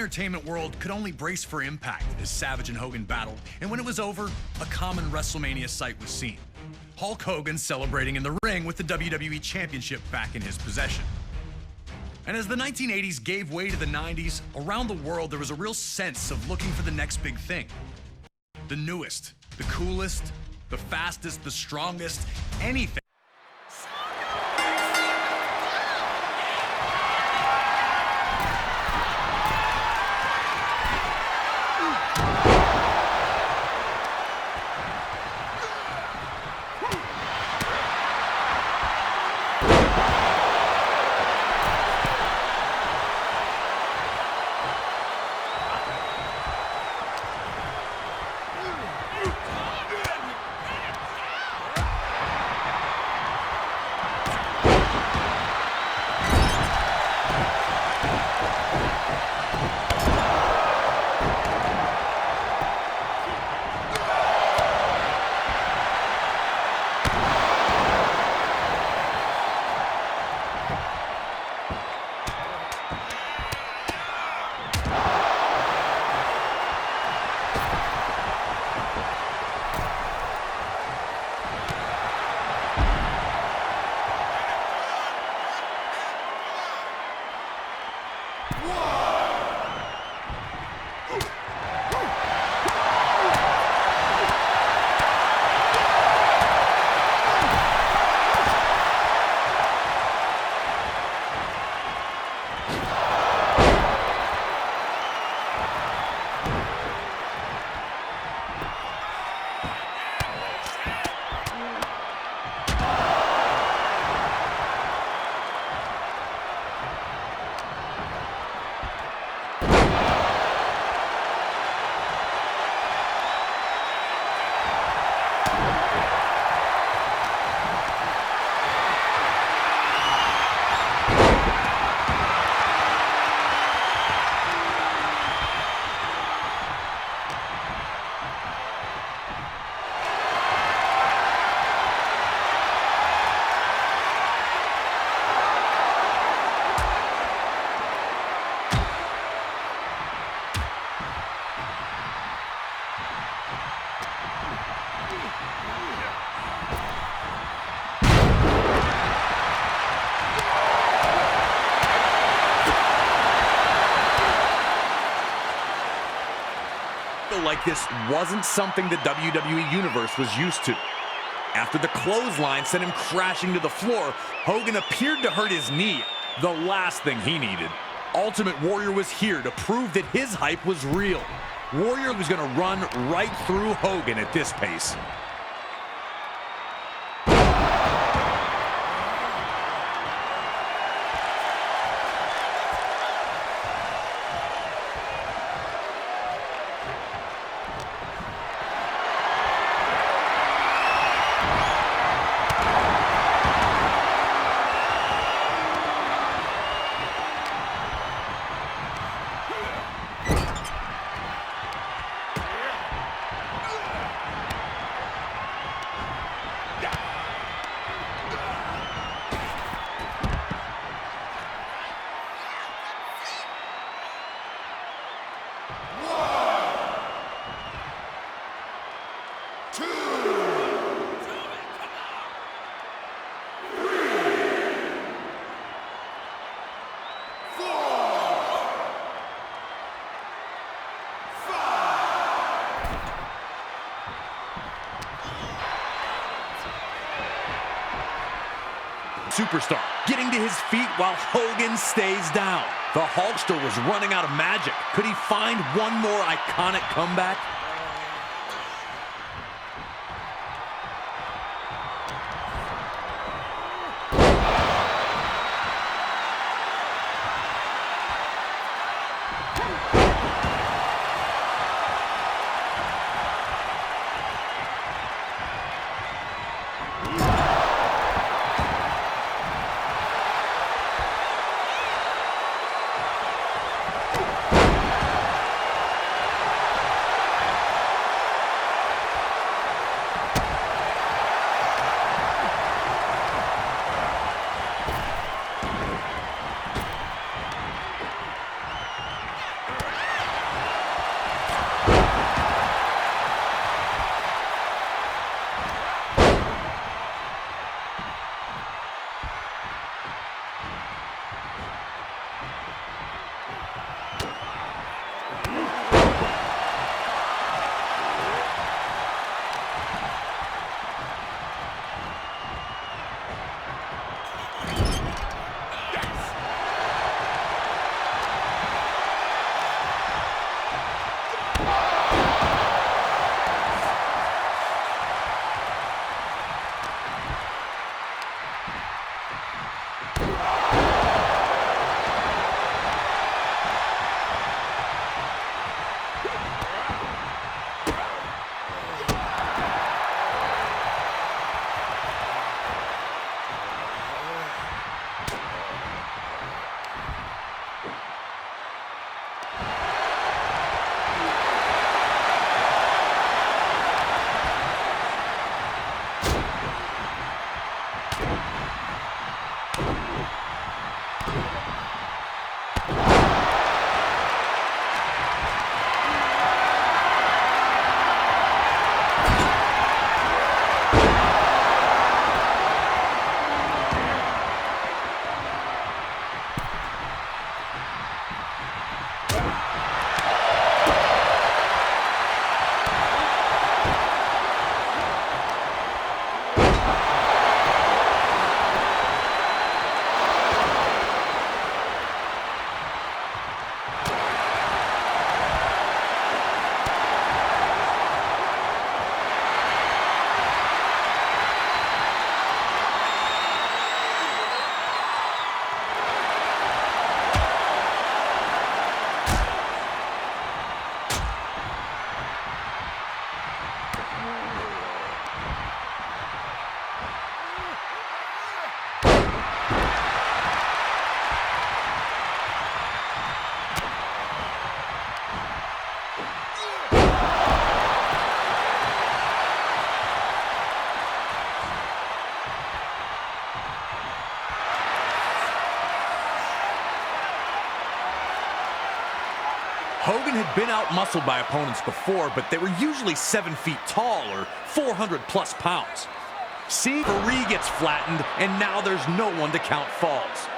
entertainment world could only brace for impact as Savage and Hogan battled, and when it was over, a common WrestleMania sight was seen. Hulk Hogan celebrating in the ring with the WWE Championship back in his possession. And as the 1980s gave way to the 90s, around the world there was a real sense of looking for the next big thing. The newest, the coolest, the fastest, the strongest, anything. Like this wasn't something the WWE Universe was used to. After the clothesline sent him crashing to the floor, Hogan appeared to hurt his knee, the last thing he needed. Ultimate Warrior was here to prove that his hype was real. Warrior was going to run right through Hogan at this pace. Superstar getting to his feet while Hogan stays down. The Hulkster was running out of magic. Could he find one more iconic comeback? Hogan had been out-muscled by opponents before, but they were usually 7 feet tall or 400-plus pounds. See, Marie gets flattened, and now there's no one to count falls.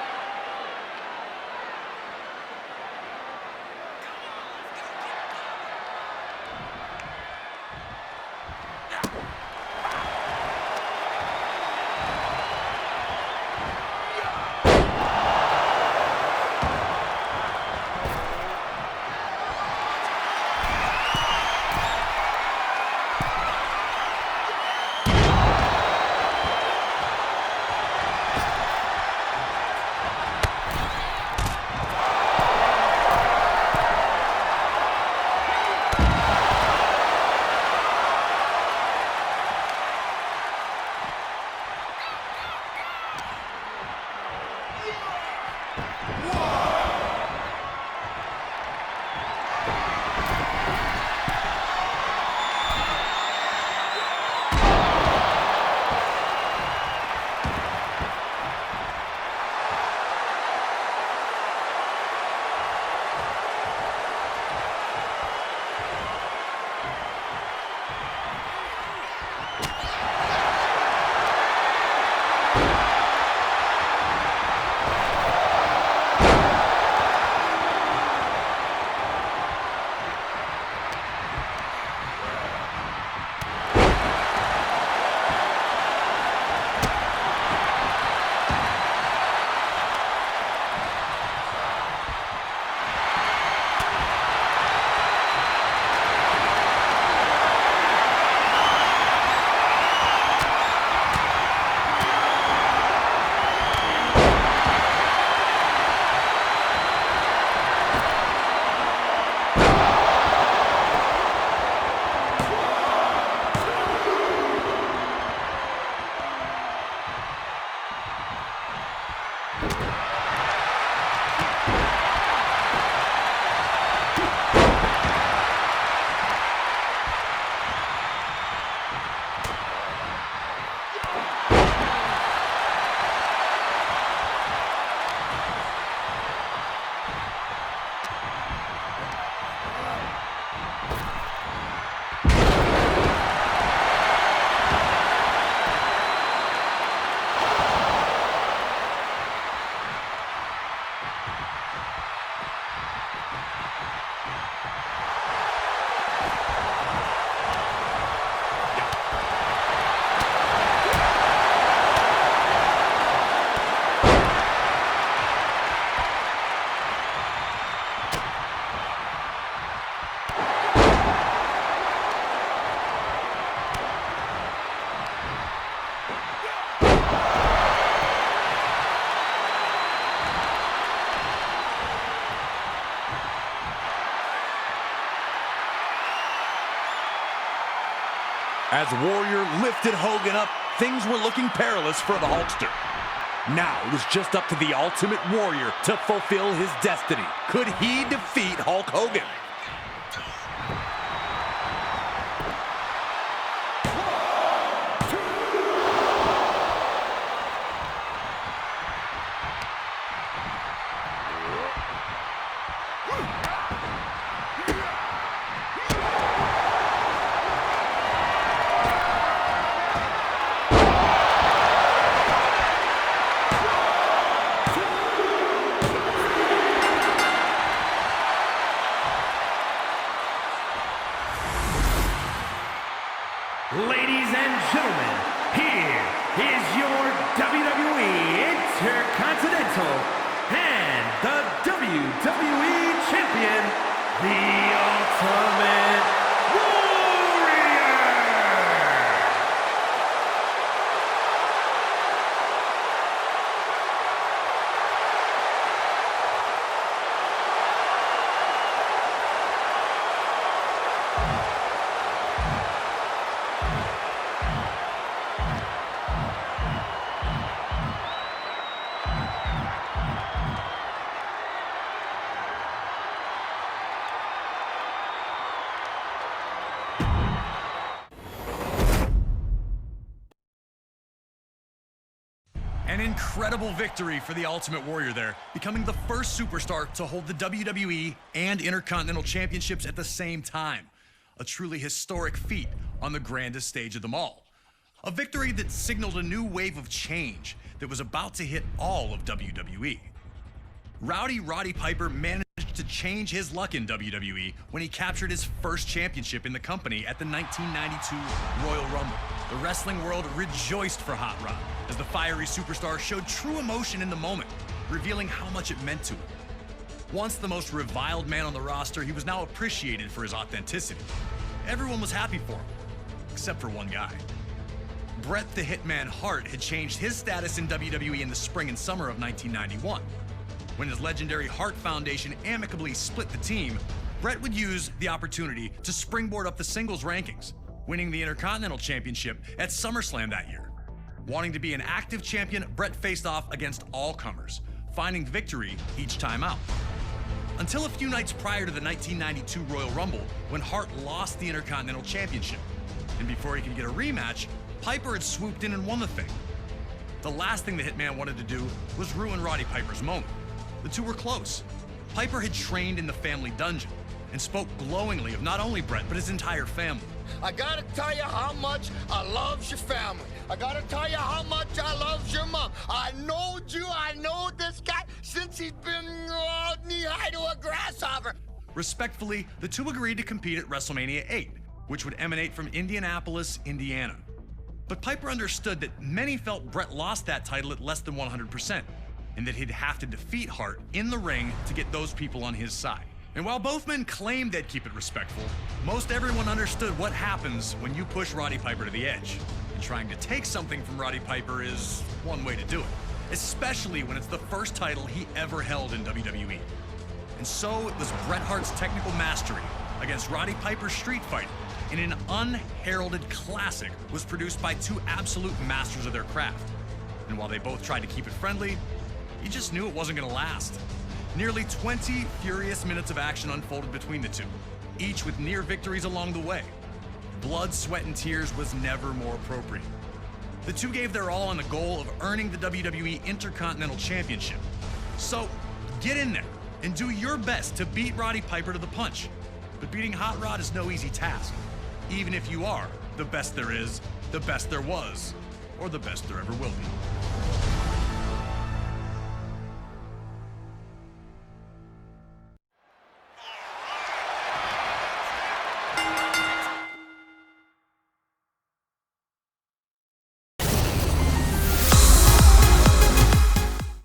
As Warrior lifted Hogan up, things were looking perilous for the Hulkster. Now it was just up to the Ultimate Warrior to fulfill his destiny. Could he defeat Hulk Hogan? Ladies and gentlemen, here is your WWE Intercontinental and the WWE Champion, the Ultimate Warrior! An incredible victory for the Ultimate Warrior there, becoming the first superstar to hold the WWE and Intercontinental Championships at the same time. A truly historic feat on the grandest stage of them all. A victory that signaled a new wave of change that was about to hit all of WWE. Rowdy Roddy Piper managed to change his luck in WWE when he captured his first championship in the company at the 1992 Royal Rumble. The wrestling world rejoiced for Hot Rod as the fiery superstar showed true emotion in the moment, revealing how much it meant to him. Once the most reviled man on the roster, he was now appreciated for his authenticity. Everyone was happy for him, except for one guy. Bret the Hitman Hart had changed his status in WWE in the spring and summer of 1991. When his legendary Hart Foundation amicably split the team, Bret would use the opportunity to springboard up the singles rankings, winning the Intercontinental Championship at SummerSlam that year. Wanting to be an active champion, Bret faced off against all comers, finding victory each time out. Until a few nights prior to the 1992 Royal Rumble, when Hart lost the Intercontinental Championship. And before he could get a rematch, Piper had swooped in and won the thing. The last thing the Hitman wanted to do was ruin Roddy Piper's moment. The two were close. Piper had trained in the family dungeon and spoke glowingly of not only Bret, but his entire family. I gotta tell you how much I loves your family. I gotta tell you how much I loves your mom. I knowed you, I know this guy since he's been knee-high to a grasshopper. Respectfully, the two agreed to compete at WrestleMania 8, which would emanate from Indianapolis, Indiana. But Piper understood that many felt Bret lost that title at less than 100%, and that he'd have to defeat Hart in the ring to get those people on his side. And while both men claimed they'd keep it respectful, most everyone understood what happens when you push Roddy Piper to the edge. And trying to take something from Roddy Piper is one way to do it, especially when it's the first title he ever held in WWE. And so it was Bret Hart's technical mastery against Roddy Piper's street fighting in an unheralded classic was produced by two absolute masters of their craft. And while they both tried to keep it friendly, you just knew it wasn't gonna last. Nearly 20 furious minutes of action unfolded between the two, each with near victories along the way. Blood, sweat, and tears was never more appropriate. The two gave their all on the goal of earning the WWE Intercontinental Championship. So, get in there and do your best to beat Roddy Piper to the punch. But beating Hot Rod is no easy task, even if you are the best there is, the best there was, or the best there ever will be.